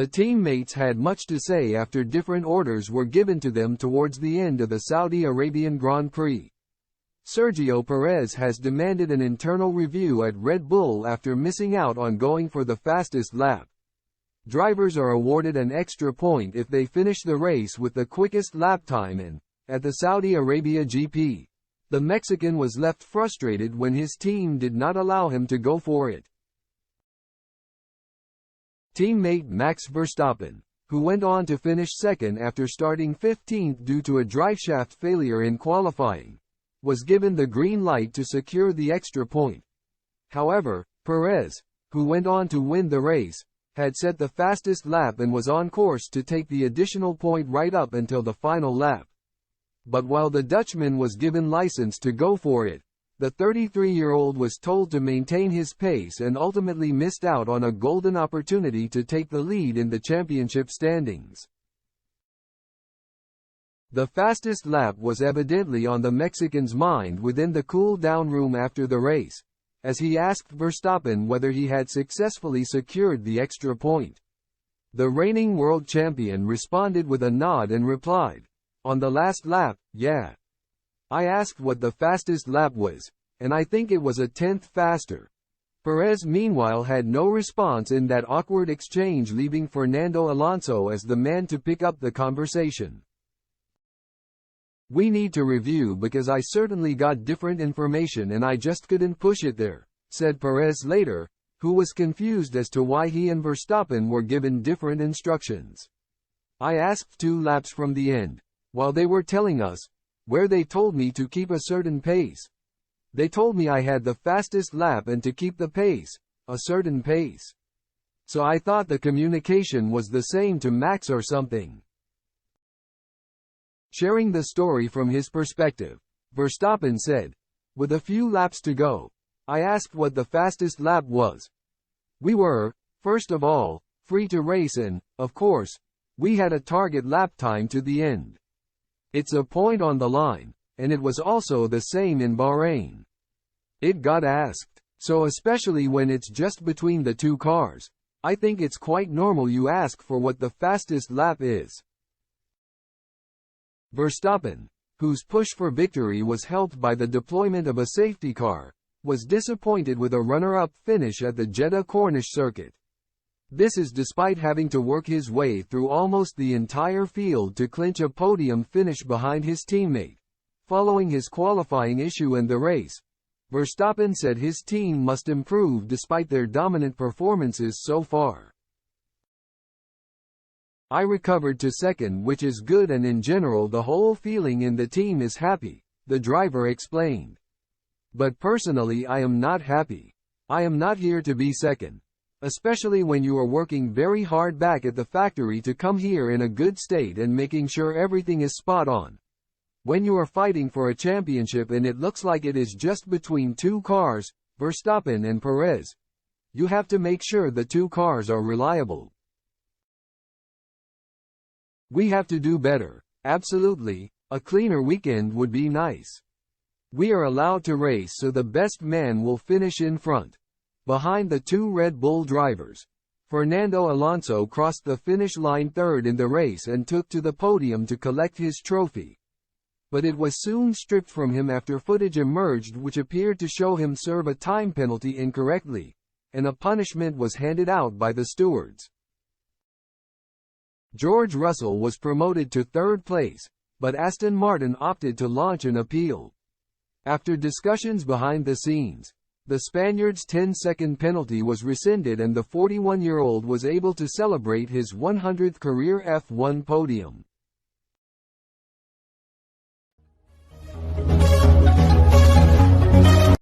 The teammates had much to say after different orders were given to them towards the end of the Saudi Arabian Grand Prix. Sergio Perez has demanded an internal review at Red Bull after missing out on going for the fastest lap. Drivers are awarded an extra point if they finish the race with the quickest lap time and, at the Saudi Arabia GP, the Mexican was left frustrated when his team did not allow him to go for it. Teammate Max Verstappen, who went on to finish second after starting 15th due to a driveshaft failure in qualifying, was given the green light to secure the extra point. However, Perez, who went on to win the race, had set the fastest lap and was on course to take the additional point right up until the final lap. But while the Dutchman was given license to go for it, the 33-year-old was told to maintain his pace and ultimately missed out on a golden opportunity to take the lead in the championship standings. The fastest lap was evidently on the Mexican's mind within the cool-down room after the race, as he asked Verstappen whether he had successfully secured the extra point. The reigning world champion responded with a nod and replied, "On the last lap, yeah. I asked what the fastest lap was, and I think it was a tenth faster." Perez meanwhile had no response in that awkward exchange, leaving Fernando Alonso as the man to pick up the conversation. "We need to review because I certainly got different information and I just couldn't push it there," said Perez later, who was confused as to why he and Verstappen were given different instructions. "I asked 2 laps from the end, while they were telling us, where they told me to keep a certain pace. They told me I had the fastest lap and to keep the pace, a certain pace. So I thought the communication was the same to Max or something." Sharing the story from his perspective, Verstappen said, "With a few laps to go, I asked what the fastest lap was. We were, first of all, free to race and, of course, we had a target lap time to the end. It's a point on the line, and it was also the same in Bahrain. It got asked. So especially when it's just between the 2 cars, I think it's quite normal you ask for what the fastest lap is." Verstappen, whose push for victory was helped by the deployment of a safety car, was disappointed with a runner-up finish at the Jeddah Corniche circuit. This is despite having to work his way through almost the entire field to clinch a podium finish behind his teammate. Following his qualifying issue in the race, Verstappen said his team must improve despite their dominant performances so far. "I recovered to second, which is good, and in general the whole feeling in the team is happy," the driver explained. "But personally I am not happy. I am not here to be second. Especially when you are working very hard back at the factory to come here in a good state and making sure everything is spot on. When you are fighting for a championship and it looks like it is just between 2 cars, Verstappen and Perez, you have to make sure the 2 cars are reliable. We have to do better. Absolutely, a cleaner weekend would be nice. We are allowed to race so the best man will finish in front. Behind the 2 Red Bull drivers, Fernando Alonso crossed the finish line 3rd in the race and took to the podium to collect his trophy. But it was soon stripped from him after footage emerged which appeared to show him serve a time penalty incorrectly, and a punishment was handed out by the stewards. George Russell was promoted to 3rd place, but Aston Martin opted to launch an appeal. After discussions behind the scenes, the Spaniard's 10-second penalty was rescinded and the 41-year-old was able to celebrate his 100th career F1 podium.